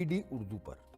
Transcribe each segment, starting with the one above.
DD Urdu पर।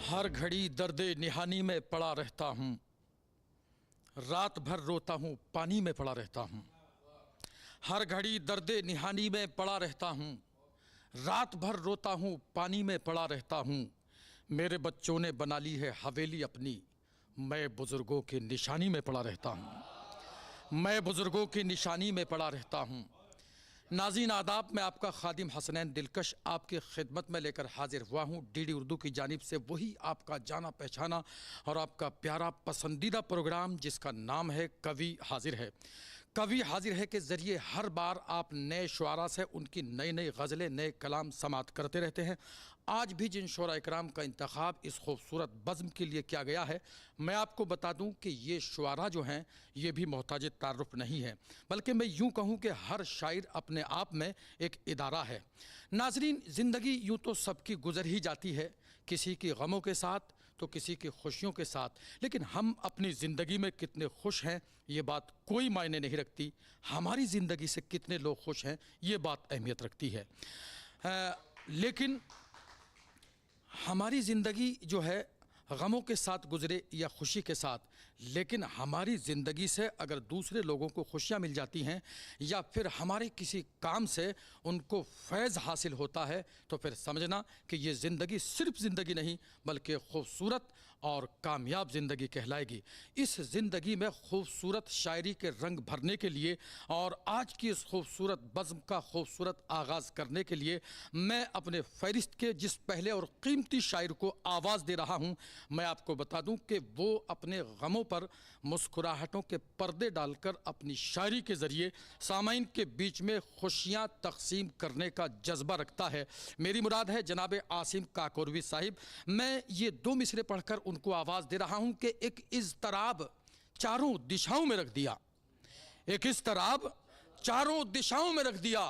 हर घड़ी दर्दे निहानी में पड़ा रहता हूँ, रात भर रोता हूँ, पानी में पड़ा रहता हूँ। हर घड़ी दर्दे निहानी में पड़ा रहता हूँ, रात भर रोता हूँ, पानी में पड़ा रहता हूँ। मेरे बच्चों ने बना ली है हवेली अपनी, मैं बुज़ुर्गों की निशानी में पड़ा रहता हूँ। मैं बुज़ुर्गों की निशानी में पड़ा रहता हूँ। नाज़रीन आदाब, मैं आपका खादिम हसनैन दिलकश आपकी खिदमत में लेकर हाजिर हुआ हूँ डीडी उर्दू की जानिब से, वही आपका जाना पहचाना और आपका प्यारा पसंदीदा प्रोग्राम जिसका नाम है कवि हाजिर है। कवि हाजिर है के ज़रिए हर बार आप नए शुआरा से उनकी नई नई गज़लें, नए कलाम समात करते रहते हैं। आज भी जिन शुआरा इकराम का इंतखाब इस खूबसूरत बज़्म के लिए किया गया है, मैं आपको बता दूं कि ये शुआरा जो हैं ये भी मोहताज तारुफ नहीं है, बल्कि मैं यूं कहूं कि हर शायर अपने आप में एक इदारा है। नाज़रीन, ज़िंदगी यूं तो सबकी गुजर ही जाती है, किसी की गमों के साथ तो किसी की खुशियों के साथ, लेकिन हम अपनी ज़िंदगी में कितने खुश हैं ये बात कोई मायने नहीं रखती। हमारी ज़िंदगी से कितने लोग खुश हैं ये बात अहमियत रखती है। लेकिन हमारी ज़िंदगी जो है गमों के साथ गुजरे या खुशी के साथ, लेकिन हमारी ज़िंदगी से अगर दूसरे लोगों को खुशियाँ मिल जाती हैं या फिर हमारे किसी काम से उनको फैज़ हासिल होता है, तो फिर समझना कि ये ज़िंदगी सिर्फ ज़िंदगी नहीं बल्कि खूबसूरत और कामयाब ज़िंदगी कहलाएगी। इस ज़िंदगी में खूबसूरत शायरी के रंग भरने के लिए और आज की इस खूबसूरत बज़्म का खूबसूरत आगाज़ करने के लिए मैं अपने फ़हरिस्त के जिस पहले और कीमती शायर को आवाज़ दे रहा हूँ, मैं आपको बता दूं कि वो अपने गमों पर मुस्कुराहटों के पर्दे डालकर अपनी शायरी के ज़रिए सामाइन के बीच में खुशियां तकसीम करने का जज्बा रखता है। मेरी मुराद है जनाब आसिम काकोरवी साहिब। मैं ये दो मिसरे पढ़कर उनको आवाज़ दे रहा हूं कि एक इज़्तराब चारों दिशाओं में रख दिया, एक इज़्तराब चारों दिशाओं में रख दिया,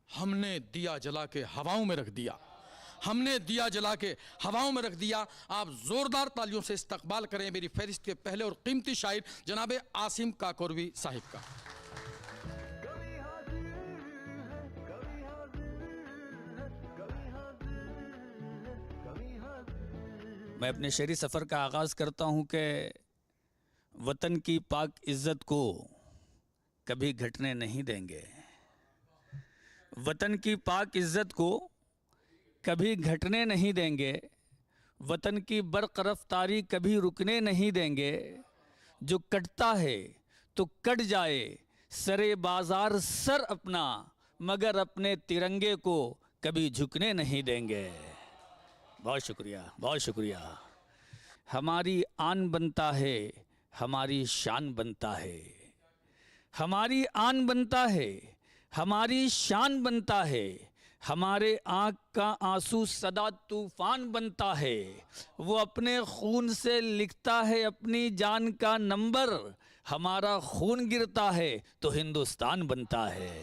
हमने दिया जला के हवाओं में रख दिया, हमने दिया जला के हवाओं में रख दिया। आप जोरदार तालियों से इस्तकबाल करें मेरी फहरिस्त के पहले और कीमती शायर जनाब आसिम काकोरवी साहिब का। मैं अपने शेरी सफ़र का आगाज़ करता हूँ कि वतन की पाक इज़्ज़त को कभी घटने नहीं देंगे, वतन की पाक इज़्ज़त को कभी घटने नहीं देंगे, वतन की बरक़रफ़्तारी कभी रुकने नहीं देंगे। जो कटता है तो कट जाए सरे बाज़ार सर अपना, मगर अपने तिरंगे को कभी झुकने नहीं देंगे। बहुत शुक्रिया, बहुत शुक्रिया। हमारी आन बनता है, हमारी शान बनता है, हमारी आन बनता है, हमारी शान बनता है। हमारे आँख का आंसू सदा तूफ़ान बनता है, वो अपने खून से लिखता है अपनी जान का नंबर। हमारा खून गिरता है तो हिंदुस्तान बनता है।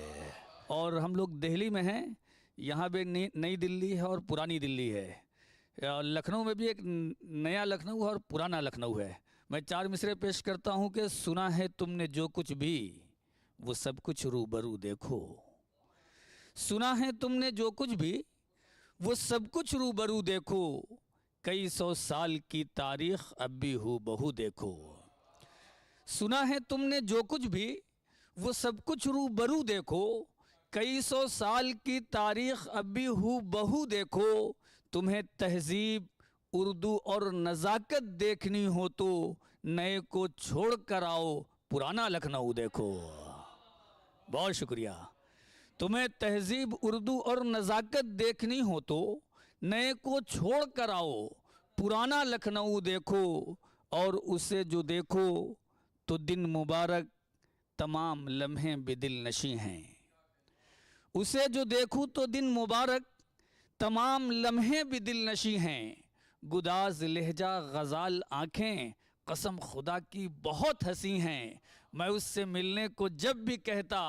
और हम लोग दिल्ली में हैं, यहाँ पे नई दिल्ली है और पुरानी दिल्ली है। लखनऊ में भी एक नया लखनऊ और पुराना लखनऊ है। मैं चार मिसरे पेश करता हूँ कि सुना है तुमने जो कुछ भी, वो सब कुछ रूबरू देखो। सुना है तुमने जो कुछ भी, वो सब कुछ रूबरू देखो। कई सौ साल की तारीख अब भी हूबहू देखो। सुना है तुमने जो कुछ भी, वो सब कुछ रूबरू देखो। कई सौ साल की तारीख अब भी हूबहू देखो। तुम्हें तहजीब उर्दू और नज़ाकत देखनी हो तो नए को छोड़ कर आओ, पुराना लखनऊ देखो। बहुत शुक्रिया। तुम्हें तहजीब उर्दू और नज़ाकत देखनी हो तो नए को छोड़ कर आओ, पुराना लखनऊ देखो। और उसे जो देखो तो दिन मुबारक, तमाम लम्हे बेदिल नशी हैं। उसे जो देखूं तो दिन मुबारक, तमाम लम्हे भी दिल नशी हैं। गुदाज लहजा गज़ाल आँखें, कसम खुदा की बहुत हंसी हैं। मैं उससे मिलने को जब भी कहता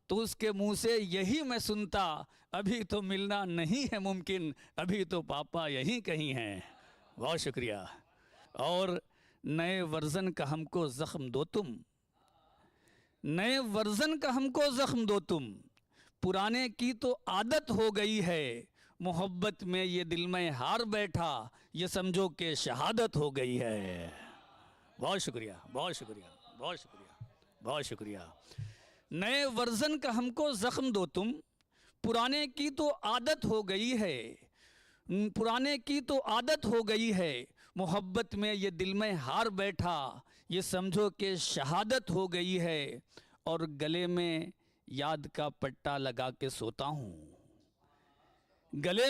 तो उसके मुंह से यही मैं सुनता, अभी तो मिलना नहीं है मुमकिन, अभी तो पापा यहीं कहीं हैं। बहुत शुक्रिया। और नए वर्ज़न का हमको ज़ख्म दो तुम, नए वर्ज़न का हमको ज़ख्म दो तुम। पुराने की तो आदत हो गई है, मोहब्बत में ये दिल में हार बैठा, ये समझो कि शहादत हो गई है। बहुत शुक्रिया, बहुत शुक्रिया, बहुत शुक्रिया, बहुत शुक्रिया। नए वर्ज़न का हमको ज़ख्म दो तुम, पुराने की तो आदत हो गई है, पुराने की तो आदत हो गई है, मोहब्बत में ये दिल में हार बैठा, ये समझो कि शहादत हो गई है। और गले में याद का पट्टा लगा के सोता हूँ, गले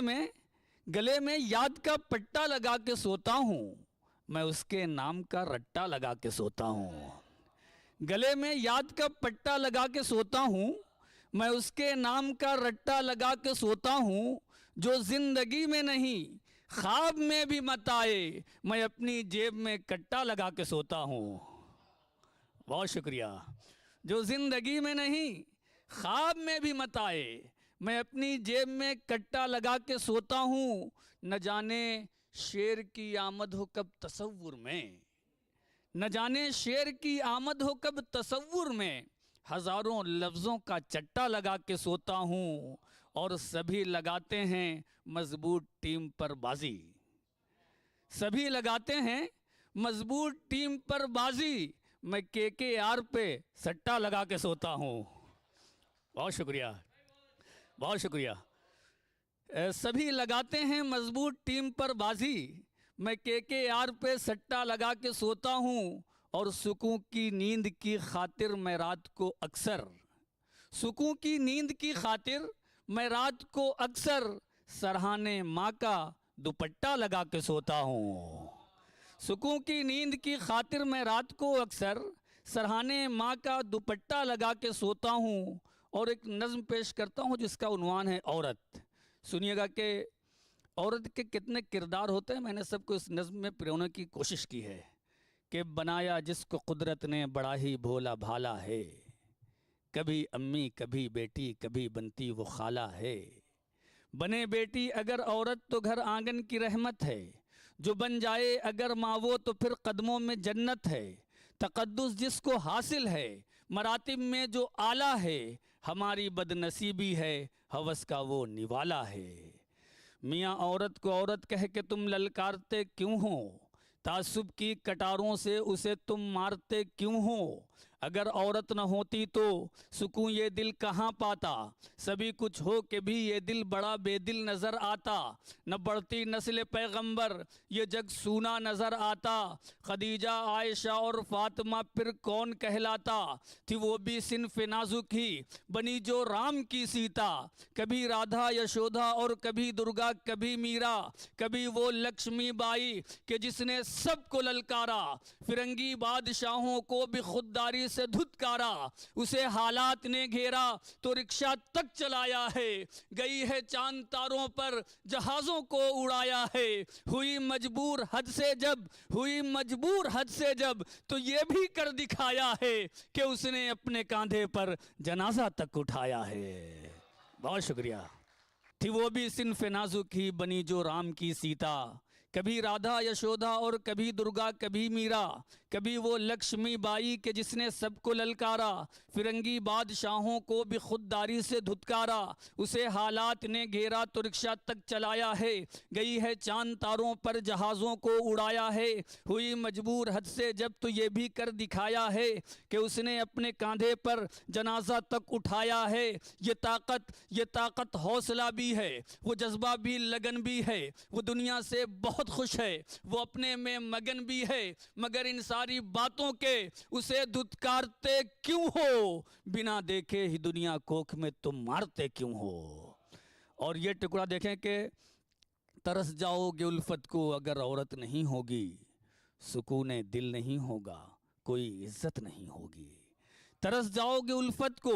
में याद का पट्टा लगा के सोता हूँ, मैं उसके नाम का रट्टा लगा के सोता हूँ। गले में याद का पट्टा लगा के सोता हूँ, मैं उसके नाम का रट्टा लगा के सोता हूँ। जो जिंदगी में नहीं ख्वाब में भी मत आए, मैं अपनी जेब में कट्टा लगा के सोता हूँ। बहुत शुक्रिया। जो जिंदगी में नहीं ख्वाब में भी मत आए, मैं अपनी जेब में कट्टा लगा के सोता हूँ। न जाने शेर की आमद हो कब तसव्वुर में, न जाने शेर की आमद हो कब तसव्वुर में, हज़ारों लफ्ज़ों का चट्टा लगा के सोता हूँ। और सभी लगाते हैं मजबूत टीम पर बाजी, सभी लगाते हैं मजबूत टीम पर बाजी, मैं KKR पे सट्टा लगा के सोता हूँ। बहुत शुक्रिया, बहुत शुक्रिया। सभी लगाते हैं मजबूत टीम पर बाजी, मैं KKR पे सट्टा लगा के सोता हूँ। और सुकून की नींद की खातिर मैं रात को अक्सर, सुकून की नींद की खातिर मैं रात को अक्सर, सरहाने माँ का दुपट्टा लगा के सोता हूँ। सुकून की नींद की खातिर मैं रात को अक्सर, सरहाने माँ का दुपट्टा लगा के सोता हूँ। और एक नज़्म पेश करता हूँ जिसका उन्वान है औरत। सुनिएगा कि औरत के कितने किरदार होते हैं, मैंने सबको इस नज़्म में पिरोने की कोशिश की है। कि बनाया जिसको कुदरत ने बड़ा ही भोला भाला है, कभी अम्मी कभी बेटी कभी बनती वो खाला है। बने बेटी अगर औरत तो घर आंगन की रहमत है, जो बन जाए अगर माँ वो तो फिर कदमों में जन्नत है। तकद्दुस जिसको हासिल है मरातिब में जो आला है, हमारी बदनसीबी है हवस का वो निवाला है। मियाँ औरत को औरत कह के तुम ललकारते क्यों हो, तासुब की कटारों से उसे तुम मारते क्यों हो। अगर औरत न होती तो सुकून ये दिल कहाँ पाता, सभी कुछ हो के भी ये दिल बड़ा बेदिल नज़र आता। न बढ़ती नस्ल पैगंबर ये जग सूना नज़र आता, खदीजा आयशा और फातिमा फिर कौन कहलाता। थी वो भी सिन्फ़ नाजुक ही बनी जो राम की सीता, कभी राधा यशोदा और कभी दुर्गा कभी मीरा, कभी वो लक्ष्मी बाई के जिसने सबको ललकारा। फिरंगी बादशाहों को भी खुददारी से धुतकारा, उसे हालात ने घेरा तो रिक्शा तक चलाया है। गई है चांद तारों पर जहाज़ों को उड़ाया है, हुई मजबूर हद से जब, हुई मजबूर हद से जब तो ये भी कर दिखाया है कि उसने अपने कांधे पर जनाजा तक उठाया है। बहुत शुक्रिया। थी वो भी सिन्फ़ नाजुक ही बनी जो राम की सीता, कभी राधा यशोदा और कभी दुर्गा कभी मीरा, कभी वो लक्ष्मी बाई के जिसने सबको ललकारा। फिरंगी बादशाहों को भी खुददारी से धुतकारा, उसे हालात ने घेरा तो रिक्शा तक चलाया है। गई है चांद तारों पर जहाज़ों को उड़ाया है, हुई मजबूर हद से जब तो ये भी कर दिखाया है कि उसने अपने कांधे पर जनाजा तक उठाया है। ये ताकत हौसला भी है, वो जज्बा भी लगन भी है, वो दुनिया से बहुत बहुत खुश है, वो अपने में मगन भी है, मगर इन सारी बातों के उसे धुतकारते क्यों हो? बिना देखे ही दुनिया कोख में तुम मारते क्यों हो? और ये टुकड़ा देखें कि तरस जाओगे उल्फत को अगर औरत नहीं होगी, सुकून दिल नहीं होगा, कोई इज्जत नहीं होगी। तरस जाओगे उल्फत को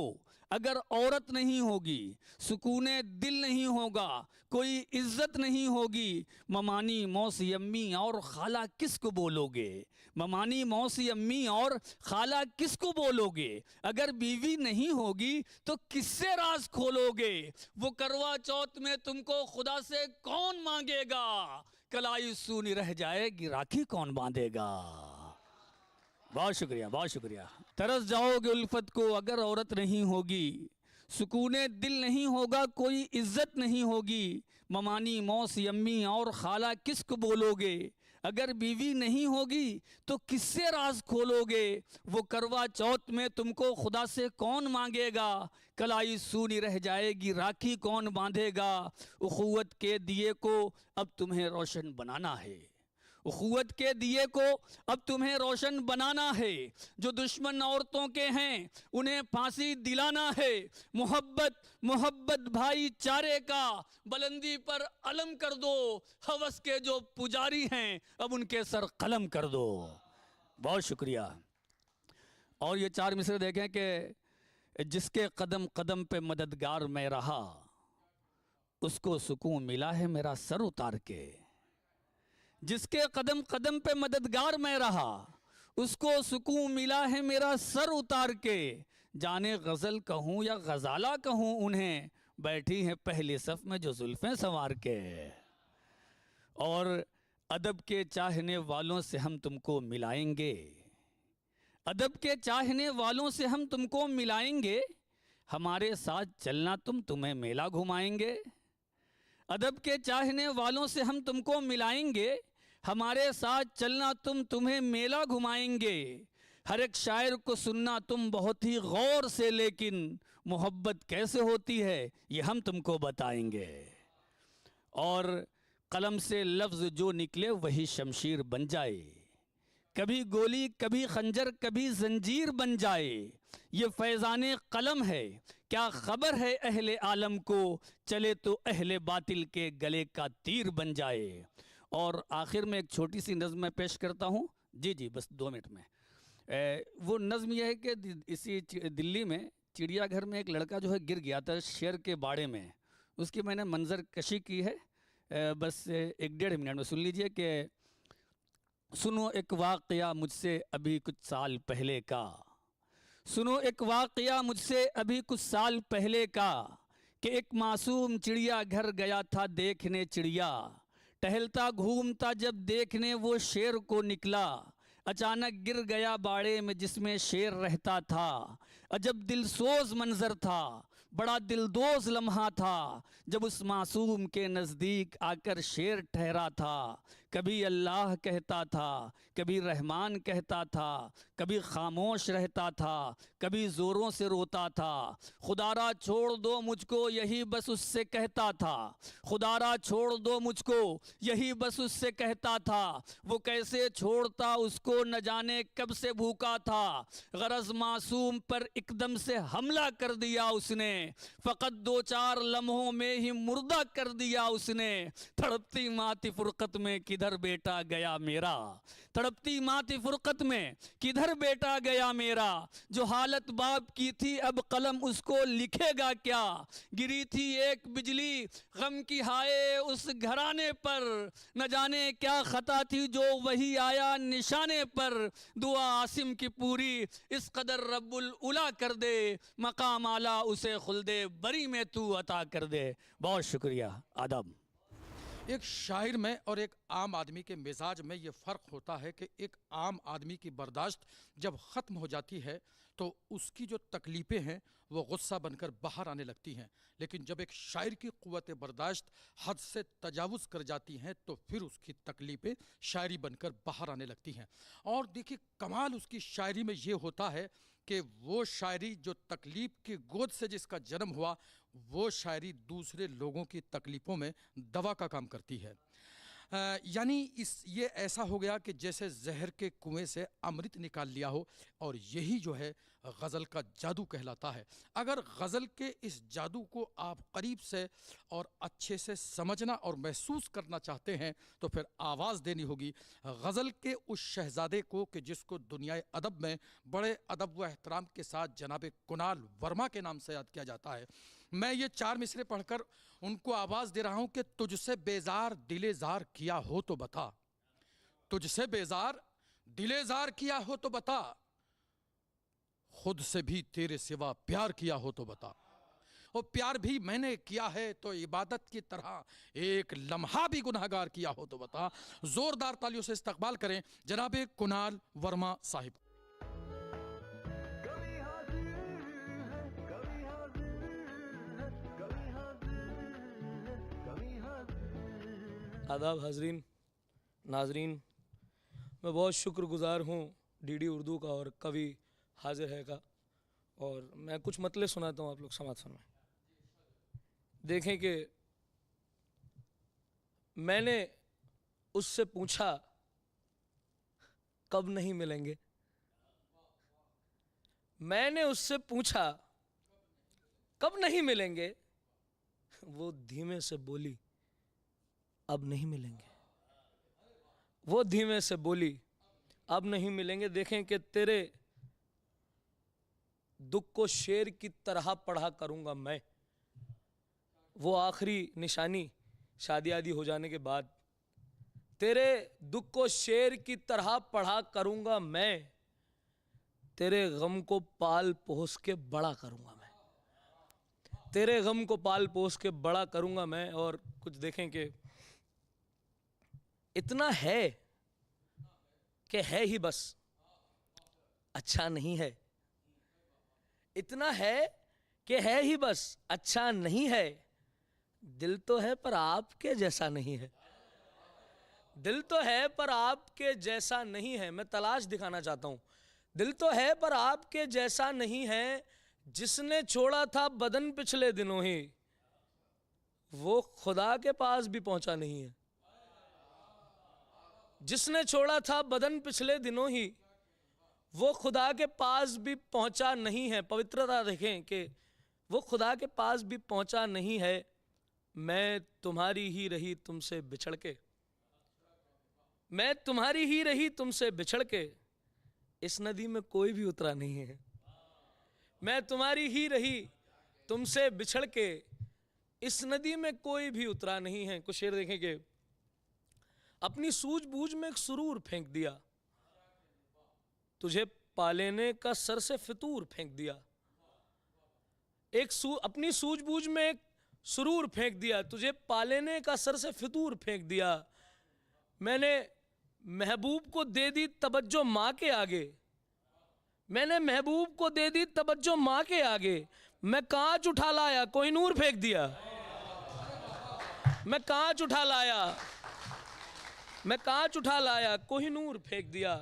अगर औरत नहीं होगी, सुकून दिल नहीं होगा, कोई इज्जत नहीं होगी। ममानी मौसी अम्मी और खाला किसको बोलोगे? ममानी मौसी अम्मी और खाला किसको बोलोगे? अगर बीवी नहीं होगी तो किससे राज खोलोगे? वो करवा चौथ में तुमको खुदा से कौन मांगेगा? कलाई सूनी रह जाएगी, राखी कौन बांधेगा? बहुत शुक्रिया, बहुत शुक्रिया। तरस जाओगे उल्फत को अगर औरत नहीं होगी, सुकूने दिल नहीं होगा, कोई इज्जत नहीं होगी। ममानी मौसी अम्मी और खाला किसको बोलोगे? अगर बीवी नहीं होगी तो किससे राज खोलोगे? वो करवा चौथ में तुमको खुदा से कौन मांगेगा? कलाई सूनी रह जाएगी, राखी कौन बांधेगा? उखुवत के दिए को अब तुम्हें रोशन बनाना है, उखुवत के दिए को अब तुम्हें रोशन बनाना है। जो दुश्मन औरतों के हैं उन्हें फांसी दिलाना है। मोहब्बत मोहब्बत भाईचारे का बुलंदी पर अलम कर दो। हवस के जो पुजारी हैं अब उनके सर कलम कर दो। बहुत शुक्रिया। और ये चार मिसरे देखें कि जिसके कदम कदम पे मददगार मैं रहा, उसको सुकून मिला है मेरा सर उतार के। जिसके कदम कदम पे मददगार मैं रहा, उसको सुकून मिला है मेरा सर उतार के। जाने गज़ल कहूँ या गज़ाला कहूँ उन्हें, बैठी हैं पहली सफ में जो जुल्फ़ें संवार के। और अदब के चाहने वालों से हम तुमको मिलाएंगे, अदब के चाहने वालों से हम तुमको मिलाएंगे। हमारे साथ चलना तुम्हें मेला घुमाएंगे। अदब के चाहने वालों से हम तुमको मिलाएंगे, हमारे साथ चलना तुम्हें मेला घुमाएंगे। हर एक शायर को सुनना तुम बहुत ही गौर से, लेकिन मोहब्बत कैसे होती है ये हम तुमको बताएंगे। और कलम से लफ्ज़ जो निकले वही शमशीर बन जाए, कभी गोली कभी खंजर कभी जंजीर बन जाए। ये फैज़ाने कलम है, क्या खबर है अहले आलम को, चले तो अहले बातिल के गले का तीर बन जाए। और आखिर में एक छोटी सी नज़्म मैं पेश करता हूँ। जी जी, बस 2 मिनट में। वो नज़्म यह है कि इसी दिल्ली में चिड़ियाघर में एक लड़का जो है गिर गया था शेर के बाड़े में। उसकी मैंने मंजर कशी की है, बस 1-1.5 मिनट में सुन लीजिए कि सुनो एक वाक़या मुझसे अभी कुछ साल पहले का, सुनो एक वाक़या मुझसे अभी कुछ साल पहले का, कि एक मासूम चिड़िया घर गया था देखने चिड़िया। टहलता घूमता जब देखने वो शेर को निकला, अचानक गिर गया बाड़े में जिसमें शेर रहता था। अजब दिलसोज मंजर था, बड़ा दिलदोज लम्हा था, जब उस मासूम के नज़दीक आकर शेर ठहरा था। कभी अल्लाह कहता था, कभी रहमान कहता था, कभी खामोश रहता था, कभी ज़ोरों से रोता था। खुदारा छोड़ दो मुझको यही बस उससे कहता था, खुदारा छोड़ दो मुझको यही बस उससे कहता था। वो कैसे छोड़ता उसको न जाने कब से भूखा था, गरज मासूम पर एकदम से हमला कर दिया उसने, फ़कत 2-4 लम्हों में ही मुर्दा कर दिया उसने। तड़पती माती फुरकत में किधर बेटा गया मेरा, तड़पती माती फुरकत में किधर बेटा गया मेरा। जो हालत बाप की थी अब कलम उसको लिखेगा क्या, गिरी थी एक बिजली गम की हाय उस घराने पर, न जाने क्या खता थी जो वही आया निशाने पर। दुआ आसिम की पूरी इस कदर रब्बुल उला कर दे, मकाम आला उसे खुल्दे बरी में तू अता कर दे। बहुत शुक्रिया, आदाब। एक शायर में और एक आम आदमी के मिजाज में ये फ़र्क होता है कि एक आम आदमी की बर्दाश्त जब ख़त्म हो जाती है तो उसकी जो तकलीफ़ें हैं वो गुस्सा बनकर बाहर आने लगती हैं, लेकिन जब एक शायर की क़ुव्वत बर्दाश्त हद से तजावुज़ कर जाती हैं तो फिर उसकी तकलीफ़ें शायरी बनकर बाहर आने लगती हैं। और देखिए कमाल उसकी शायरी में ये होता है कि वो शायरी जो तकलीफ़ की गोद से जिसका जन्म हुआ, वो शायरी दूसरे लोगों की तकलीफ़ों में दवा का काम करती है। यानी ये ऐसा हो गया कि जैसे जहर के कुएं से अमृत निकाल लिया हो, और यही जो है गज़ल का जादू कहलाता है। अगर गज़ल के इस जादू को आप करीब से और अच्छे से समझना और महसूस करना चाहते हैं तो फिर आवाज़ देनी होगी गज़ल के उस शहज़ादे को कि जिसको दुनियाए अदब में बड़े अदब व एहतराम के साथ जनाब कुणाल वर्मा के नाम से याद किया जाता है। मैं ये 4 मिसरे पढ़कर उनको आवाज़ दे रहा हूँ कि तुझसे बेजार दिले जार किया हो तो बता, तुझसे बेजार दिले जार किया हो तो बता, खुद से भी तेरे सिवा प्यार किया हो तो बता, और प्यार भी मैंने किया है तो इबादत की तरह, एक लम्हा भी गुनहगार किया हो तो बता। जोरदार तालियों से इस्तकबाल करें जनाब कुणाल वर्मा साहिब। आदाब हाजरीन नाजरीन, मैं बहुत शुक्रगुज़ार हूँ डीडी उर्दू का और कवि हाजिर है का, और मैं कुछ मतले सुनाता हूँ, आप लोग समात फरमाएं। देखें कि मैंने उससे पूछा कब नहीं मिलेंगे, मैंने उससे पूछा कब नहीं मिलेंगे, वो धीमे से बोली अब नहीं मिलेंगे, वो धीमे से बोली अब नहीं मिलेंगे। देखें कि तेरे दुख को शेर की तरह पढ़ा करूंगा मैं, वो आखिरी निशानी शादी आदि हो जाने के बाद, तेरे दुख को शेर की तरह पढ़ा करूंगा मैं, तेरे गम को पाल पोस के बड़ा करूंगा मैं, तेरे गम को पाल पोस के बड़ा करूंगा मैं। और कुछ देखें कि इतना है कि है ही बस, अच्छा नहीं है, इतना है कि है ही बस, अच्छा नहीं है, दिल तो है पर आपके जैसा नहीं है, दिल तो है पर आपके जैसा नहीं है। मैं तलाश दिखाना चाहता हूं, दिल तो है पर आपके जैसा नहीं है, जिसने छोड़ा था बदन पिछले दिनों ही, वो खुदा के पास भी पहुंचा नहीं है, जिसने छोड़ा था बदन पिछले दिनों ही, वो खुदा के पास भी पहुंचा नहीं है। पवित्रता देखें कि वो खुदा के पास भी पहुंचा नहीं है। मैं तुम्हारी ही रही तुमसे बिछड़ के, मैं तुम्हारी ही रही तुमसे बिछड़ के, इस नदी में कोई भी उतरा नहीं है, मैं तुम्हारी ही रही तुमसे बिछड़ के, इस नदी में कोई भी उतरा नहीं है। कुछ शेर देखेंगे, अपनी सूझबूझ में एक सुरूर फेंक दिया, तुझे पालेने का सर से फितूर फेंक दिया, अपनी सूझबूझ में एक सुरूर फेंक दिया, तुझे पालेने का सर से फितूर फेंक दिया, मैंने महबूब को दे दी तवज्जो माँ के आगे, मैंने महबूब को दे दी तवज्जो माँ के आगे, मैं कांच उठा लाया कोई नूर फेंक दिया, मैं कांच उठा लाया, मैं कांच उठा लाया कोई नूर फेंक दिया,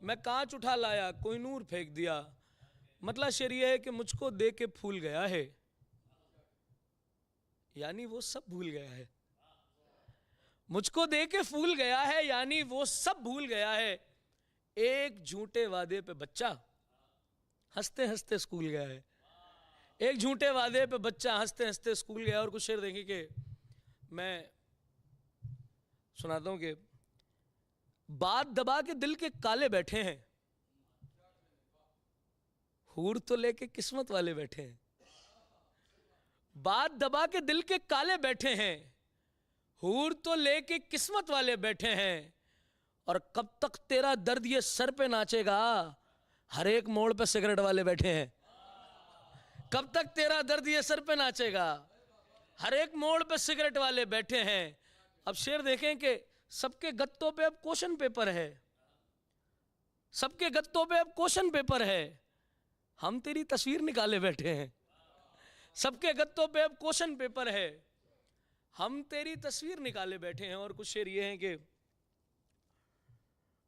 मैं कांच उठा लाया कोई नूर फेंक दिया। मतलब शेर ये है कि मुझको दे के फूल गया है, यानी वो सब भूल गया है, मुझको दे के फूल गया है यानी वो सब भूल गया है। एक झूठे वादे पे बच्चा हंसते हंसते स्कूल गया है, एक झूठे वादे पे बच्चा हंसते हंसते स्कूल गया। और कुछ शेर देखें कि मैं सुनाता हूं कि बात दबा के दिल के काले बैठे हैं, हूर तो लेके किस्मत वाले बैठे हैं, बात दबा के दिल के काले बैठे हैं, हूर तो लेके किस्मत वाले बैठे हैं, और कब तक तेरा दर्द ये सर पे नाचेगा, हर एक मोड़ पे सिगरेट वाले बैठे हैं, कब तक तेरा दर्द ये सर पे नाचेगा, हर एक मोड़ पे सिगरेट वाले बैठे हैं। अब शेर देखें कि सबके गत्तों पे अब क्वेश्चन पेपर है, सबके गत्तों पे अब क्वेश्चन पेपर है, हम तेरी तस्वीर निकाले बैठे हैं, सबके गत्तों पे अब क्वेश्चन पेपर है, हम तेरी तस्वीर निकाले बैठे हैं। और कुछ शेर ये हैं कि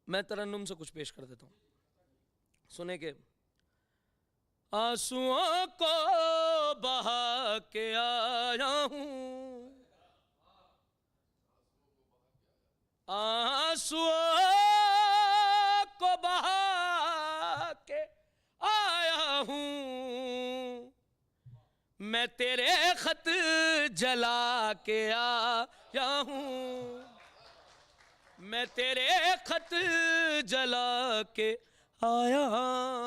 मैं तरन्नुम से कुछ पेश कर देता हूं, सुने के आंसुओं को बहा के आया हूं, आंसुओं को बहा के आया हूं, मैं तेरे खत जला के आया हूं, मैं तेरे खत जला के आया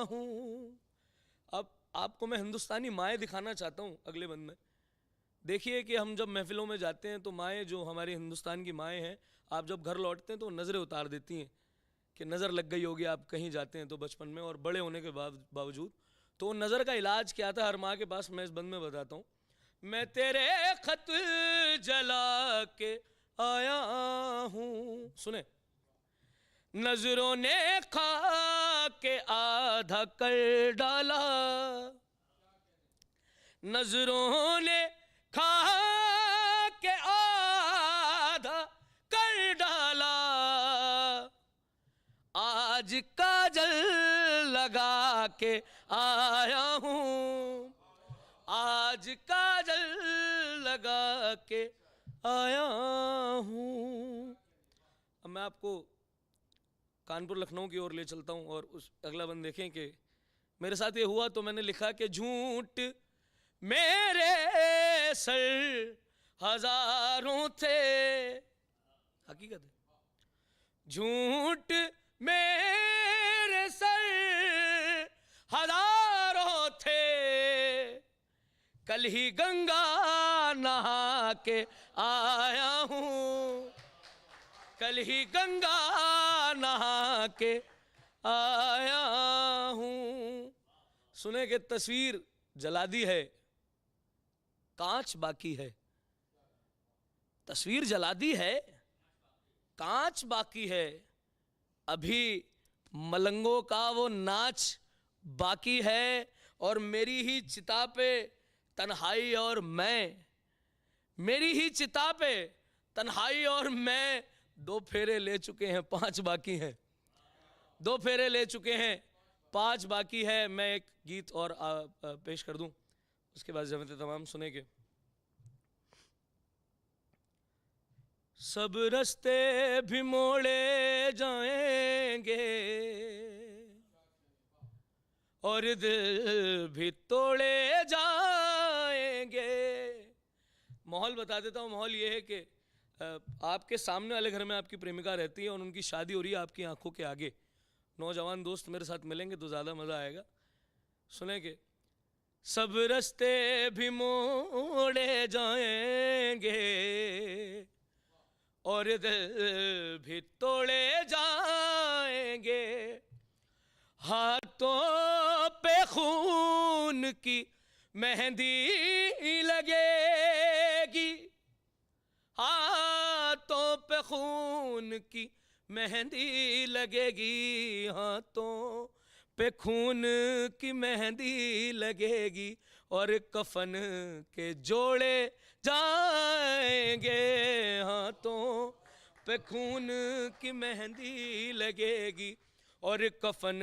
हूं। अब आपको मैं हिंदुस्तानी माएँ दिखाना चाहता हूं अगले बंद में। देखिए कि हम जब महफिलों में जाते हैं तो माएँ, जो हमारी हिंदुस्तान की माएँ हैं, आप जब घर लौटते हैं तो नज़रें उतार देती हैं कि नज़र लग गई होगी, आप कहीं जाते हैं तो बचपन में और बड़े होने के बावजूद। तो नज़र का इलाज क्या था हर माँ के पास, मैं इस बंद में बताता हूँ। मैं तेरे खत जला के आया हूँ, सुने। नजरों ने खा के आधा कर डाला, नजरों ने खा के आधा कर डाला, आज काजल लगा के आया हूँ, आज काजल लगा के आया हूँ। अब मैं आपको कानपुर लखनऊ की ओर ले चलता हूँ और उस अगला बंद देखें कि मेरे साथ ये हुआ तो मैंने लिखा कि झूठ मेरे सर हजारों थे, हकीकत है, झूठ मेरे सर हजारों थे, कल ही गंगा नहा के आया हूँ, कल ही गंगा नहा के आया हूँ। सुने कि तस्वीर जला दी है, कांच बाकी है, तस्वीर जला दी है, कांच बाकी है, अभी मलंगों का वो नाच बाकी है, और मेरी ही चिता पे तन्हाई और मैं, मेरी ही चिता पे तन्हाई और मैं, 2 फेरे ले चुके हैं, 5 बाकी हैं, 2 फेरे ले चुके हैं, 5 बाकी है। मैं एक गीत और पेश कर दूं, उसके बाद जमते तमाम सुने के। सब रास्ते भी मोड़े जाएंगे और दिल भी तोड़े जाएंगे। माहौल बता देता हूँ, माहौल ये है कि आपके सामने वाले घर में आपकी प्रेमिका रहती है और उनकी शादी हो रही है आपकी आंखों के आगे। नौजवान दोस्त मेरे साथ मिलेंगे तो ज़्यादा मज़ा आएगा। सुने कि सब रास्ते भी मोड़े जाएंगे और दिल भी तोड़े जाएंगे, हाथों पे खून की मेहंदी लगेगी, हाथों पे खून की मेहंदी लगेगी, हाथों पे खून की मेहंदी लगेगी, और कफन के जोड़े जाएंगे, हाथों पे खून की मेहंदी लगेगी और कफन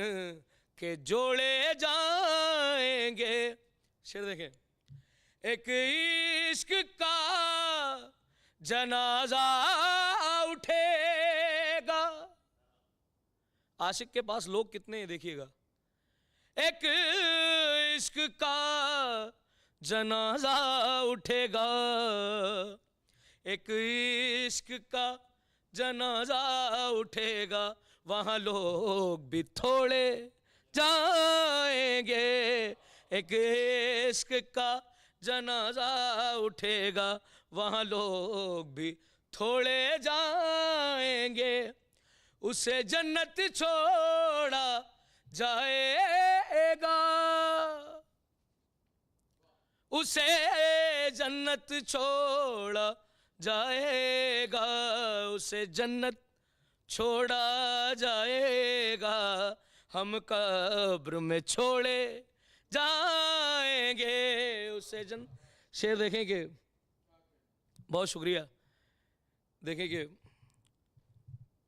के जोड़े जाएंगे। शेर देखें, एक इश्क का जनाजा उठेगा, आशिक के पास लोग कितने हैं देखिएगा, एक इश्क का जनाजा उठेगा, एक इश्क का जनाजा उठेगा, वहाँ लोग भी थोड़े जाएंगे, एक इश्क का जनाजा उठेगा, वहाँ लोग भी थोड़े जाएंगे, उसे जन्नत छोड़ा जाएगा, उसे जन्नत छोड़ा जाएगा, उसे जन्नत छोड़ा जाएगा, हम कब्र में छोड़े जाएंगे, उसे शेर देखेंगे। बहुत शुक्रिया। देखें कि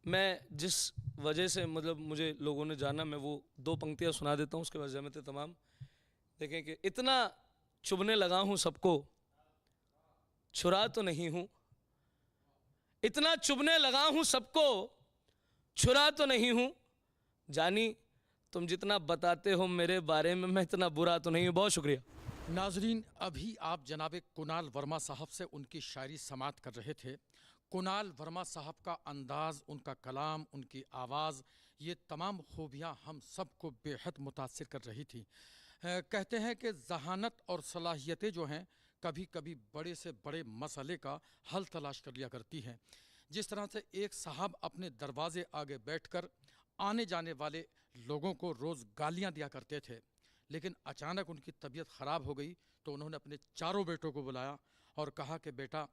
मैं जिस वजह से मतलब मुझे लोगों ने जाना, मैं वो 2 पंक्तियां सुना देता हूँ, उसके बाद जहमत तमाम। देखें कि इतना चुभने लगा हूँ सबको, छुरा तो नहीं हूँ, इतना चुभने लगा हूं सबको, छुरा तो नहीं हूं। जानी, तुम जितना बताते हो मेरे बारे में, मैं इतना बुरा तो नहीं हूं। बहुत शुक्रिया। नाजरीन, अभी आप जनाब कुणाल वर्मा साहब से उनकी शायरी समात कर रहे थे। कुणाल वर्मा साहब का अंदाज़, उनका कलाम, उनकी आवाज़, ये तमाम खूबियाँ हम सबको बेहद मुतासिर कर रही थी। कहते हैं कि जहानत और सलाहियतें जो हैं कभी कभी बड़े से बड़े मसले का हल तलाश कर लिया करती हैं। जिस तरह से एक साहब अपने दरवाजे आगे बैठकर आने जाने वाले लोगों को रोज़ गालियां दिया करते थे, लेकिन अचानक उनकी तबीयत ख़राब हो गई तो उन्होंने अपने चारों बेटों को बुलाया और कहा कि बेटा,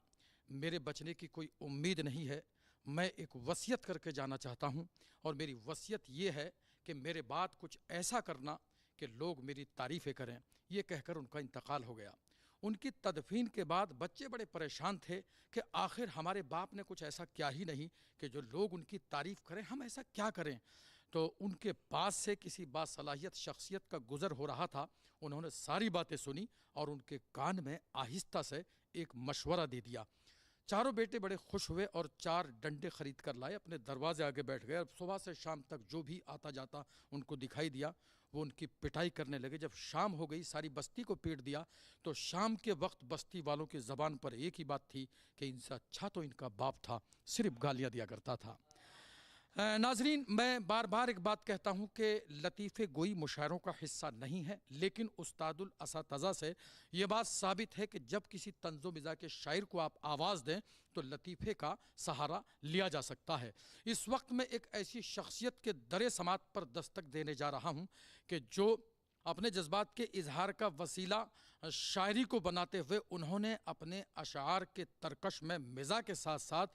मेरे बचने की कोई उम्मीद नहीं है, मैं एक वसीयत करके जाना चाहता हूँ, और मेरी वसीयत ये है कि मेरे बाद कुछ ऐसा करना कि लोग मेरी तारीफ़ें करें। ये कहकर उनका इंतकाल हो गया। उनकी तदफीन के बाद बच्चे बड़े परेशान थे कि आखिर हमारे बाप ने कुछ ऐसा क्या ही नहीं कि जो लोग उनकी तारीफ़ करें, हम ऐसा क्या करें। तो उनके पास से किसी बासलाहियत शख्सियत का गुज़र हो रहा था। उन्होंने सारी बातें सुनी और उनके कान में आहिस्ता से एक मशवरा दे दिया। चारों बेटे बड़े खुश हुए और 4 डंडे खरीद कर लाए, अपने दरवाजे आगे बैठ गए। अब सुबह से शाम तक जो भी आता जाता उनको दिखाई दिया, वो उनकी पिटाई करने लगे। जब शाम हो गई, सारी बस्ती को पीट दिया, तो शाम के वक्त बस्ती वालों की ज़बान पर एक ही बात थी कि इनसे अच्छा तो इनका बाप था, सिर्फ गालियाँ दिया करता था। नाजरीन, मैं बार बार एक बात कहता हूँ कि लतीफ़े गोई मुशायरों का हिस्सा नहीं है, लेकिन उस्तादुल असातिज़ा से ये बात साबित है कि जब किसी तंज़ो मिज़ाज के शायर को आप आवाज़ दें तो लतीफ़े का सहारा लिया जा सकता है। इस वक्त मैं एक ऐसी शख्सियत के दरे समात पर दस्तक देने जा रहा हूँ कि जो अपने जज्बात के इजहार का वसीला शायरी को बनाते हुए उन्होंने अपने अशार के तरकश में मिज़ा के साथ साथ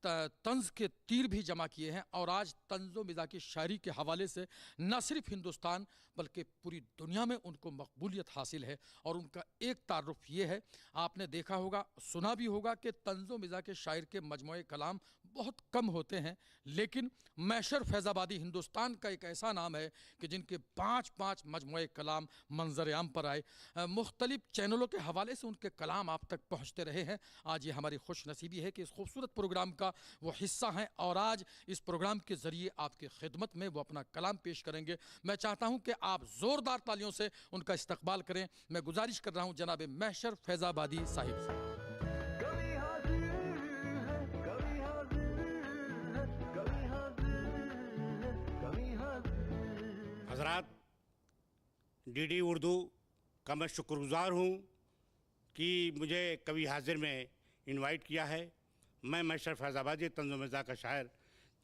तंज़ के तीर भी जमा किए हैं, और आज तंज़ो मिज़ा की शायरी के हवाले से न सिर्फ हिंदुस्तान बल्कि पूरी दुनिया में उनको मकबूलियत हासिल है। और उनका एक तारुफ ये है, आपने देखा होगा, सुना भी होगा कि तंज़ो मिज़ा के शायर के मजमूए कलाम बहुत कम होते हैं, लेकिन मैशर फैज़ाबादी हिंदुस्तान का एक ऐसा नाम है कि जिनके 5-5 मजमूए कलाम मंजर आम पर आए। मुख्तलिफ चैनलों के हवाले से उनके कलाम आप तक पहुँचते रहे हैं। आज ये हमारी खुश नसीबी है कि इस खूबसूरत प्रोग्राम का वो हिस्सा हैं, और आज इस प्रोग्राम के ज़रिए आपकी खिदमत में वो अपना कलाम पेश करेंगे। मैं चाहता हूँ कि आप ज़ोरदार तालियों से उनका इस्तकबाल करें। मैं गुजारिश कर रहा हूँ जनाब मैशर फैज़ाबादी साहिब से। हज़रात, डीडी उर्दू का मैं शुक्रगुज़ार हूँ कि मुझे कभी हाजिर में इनवाइट किया है। मैं मैशर फैज़ाबादी तंज़ो मिज़ाज का शायर,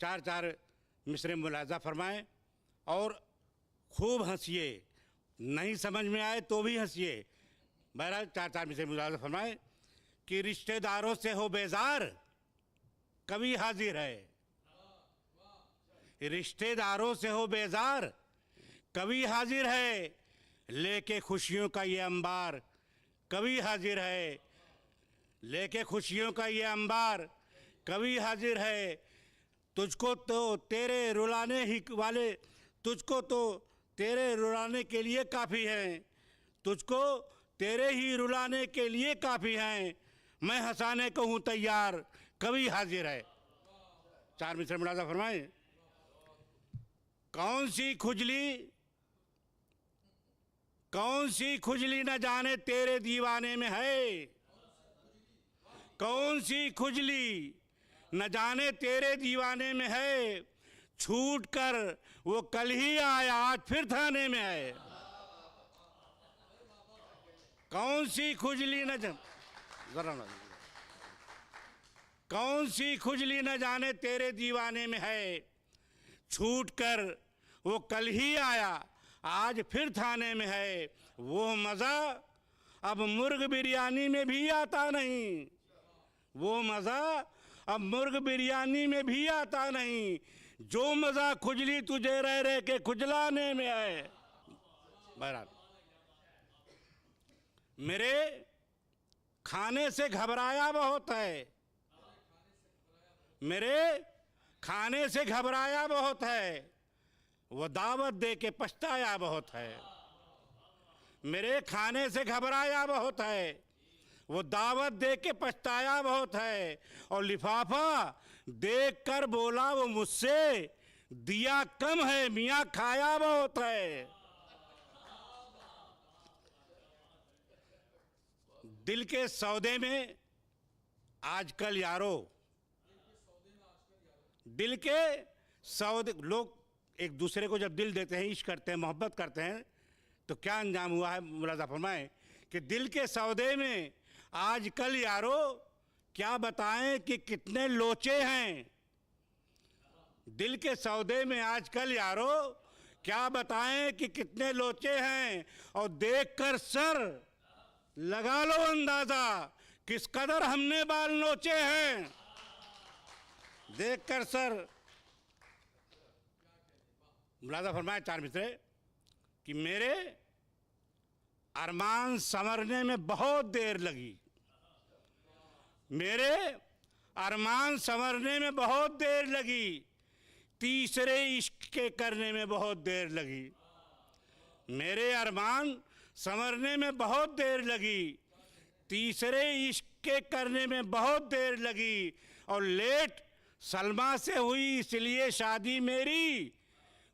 4-4 मिसरे मुलाज़ा फरमाएँ और खूब हंसिए, नहीं समझ में आए तो भी हंसिए। बहरहाल 4-4 मिसरे मुलाज़ा फरमाएँ कि रिश्तेदारों से हो बेजार, कभी हाजिर है। रिश्तेदारों से हो बेजार, कभी हाजिर है। लेके खुशियों का ये अंबार, कभी हाजिर है। लेके खुशियों का ये अंबार, कभी हाजिर है। तुझको तो तेरे रुलाने ही वाले, तुझको तो तेरे रुलाने के लिए काफ़ी हैं, तुझको तेरे ही रुलाने के लिए काफ़ी हैं। मैं हंसाने को हूँ तैयार, कभी हाजिर है। 4 मिसरे मुलाज़ा फरमाएं। कौन सी खुजली, कौन सी खुजली न जाने तेरे दीवाने में है। कौन सी खुजली न जाने तेरे दीवाने में है। छूट कर वो कल ही आया, आज फिर थाने में है। कौन सी खुजली न जरा न, कौन सी खुजली न जाने तेरे दीवाने में है। छूट कर वो कल ही आया, आज फिर थाने में है। वो मज़ा अब मुर्ग बिरयानी में भी आता नहीं। वो मज़ा अब मुर्ग बिरयानी में भी आता नहीं। जो मज़ा खुजली तुझे रह रह के खुजलाने में है। बहरहाल, मेरे खाने से घबराया बहुत है, मेरे खाने से घबराया बहुत है। वो दावत दे के पछताया बहुत है। मेरे खाने से घबराया बहुत है, वो दावत दे के पछताया बहुत है, और लिफाफा देख कर बोला वो मुझसे, दिया कम है मियाँ खाया बहुत है। दिल के सौदे में आजकल यारो, दिल के सौदे, लोग एक दूसरे को जब दिल देते हैं, इश्क करते हैं, मोहब्बत करते हैं, तो क्या अंजाम हुआ है मुलाजा फरमाएं कि दिल के सौदे में आजकल यारो क्या बताएं कि कितने लोचे हैं। दिल के सौदे में आजकल यारो क्या बताएं कि कितने लोचे हैं, और देखकर सर लगा लो अंदाजा किस कदर हमने बाल नोचे हैं। देखकर सर, मुलाजा फरमाए चार मिसरे कि मेरे अरमान संवरने में बहुत देर लगी, मेरे अरमान संवरने में बहुत देर लगी, तीसरे इश्क के करने में बहुत देर लगी। मेरे अरमान संवरने में बहुत देर लगी, तीसरे इश्क के करने में बहुत देर लगी, और लेट सलमा से हुई इसलिए शादी मेरी,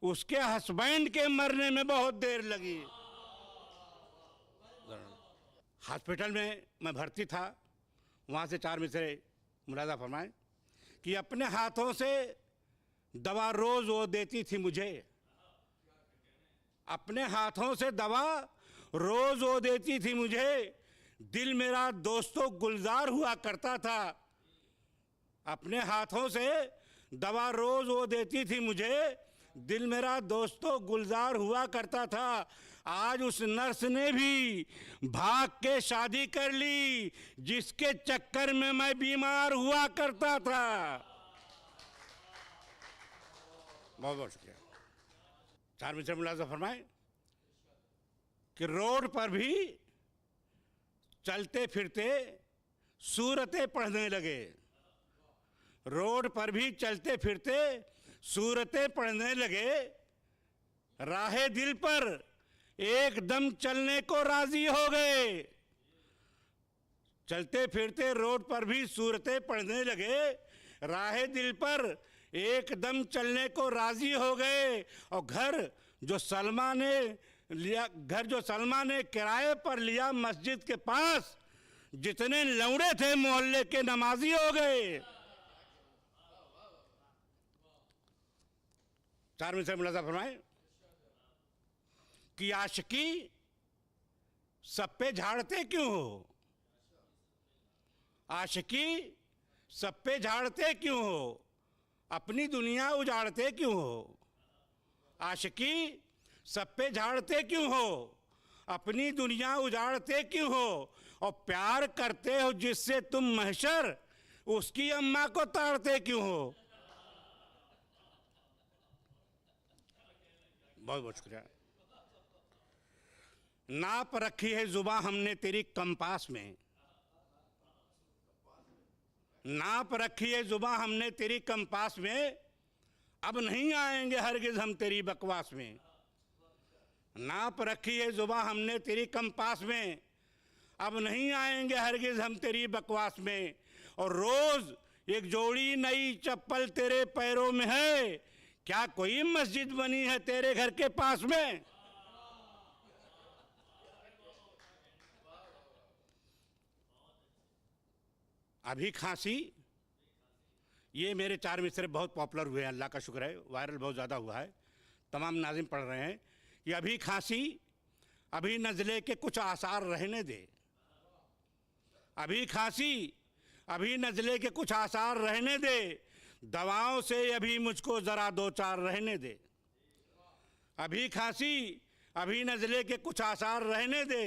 उसके हस्बैंड के मरने में बहुत देर लगी। हॉस्पिटल में मैं भर्ती था, वहाँ से चार मिसरे मुलाजा फरमाएं कि अपने हाथों से दवा रोज़ वो देती थी मुझे, अपने हाथों से दवा रोज़ वो देती थी मुझे। दिल मेरा दोस्तों गुलजार हुआ करता था, अपने हाथों से दवा रोज़ वो देती थी मुझे, दिल मेरा दोस्तों गुलजार हुआ करता था। आज उस नर्स ने भी भाग के शादी कर ली जिसके चक्कर में मैं बीमार हुआ करता था। बहुत बहुत शुक्रिया। चार मिसरे मुलाजा फरमाए कि रोड पर भी चलते फिरते सूरतें पढ़ने लगे, रोड पर भी चलते फिरते सूरतें पढ़ने लगे, राहे दिल पर एकदम चलने को राजी हो गए। चलते फिरते रोड पर भी सूरतें पढ़ने लगे, राहे दिल पर एकदम चलने को राजी हो गए। और घर जो सलमा ने किराए पर लिया मस्जिद के पास, जितने लौड़े थे मोहल्ले के नमाजी हो गए। चार मिनट से मुलाजा फरमाए कि आशिकी सब पे झाड़ते क्यों हो, आशिकी सब पे झाड़ते क्यों हो, अपनी दुनिया उजाड़ते क्यों हो। आशिकी सब पे झाड़ते क्यों हो, अपनी दुनिया उजाड़ते क्यों हो, और प्यार करते हो जिससे तुम महशर, उसकी अम्मा को ताड़ते क्यों हो। बहुत बहुत शुक्रिया। नाप रखी है जुबां हमने तेरी कंपास में, नाप रखी है जुबां हमने तेरी कंपास में, अब नहीं आएंगे हरगिज हम तेरी बकवास में। नाप रखी है जुबां हमने तेरी कंपास में, अब नहीं आएंगे हरगिज हम तेरी बकवास में। और रोज एक जोड़ी नई चप्पल तेरे पैरों में है, क्या कोई मस्जिद बनी है तेरे घर के पास में। अभी खांसी, ये मेरे चार मिसरे बहुत पॉपुलर हुए हैं, अल्लाह का शुक्र है, वायरल बहुत ज़्यादा हुआ है, तमाम नाज़िम पढ़ रहे हैं कि अभी खांसी, अभी नज़ले के कुछ आसार रहने दे, अभी खांसी, अभी नज़ले के कुछ आसार रहने दे, दवाओं से अभी मुझको ज़रा दो चार रहने दे। अभी खांसी, अभी नज़ले के कुछ आसार रहने दे,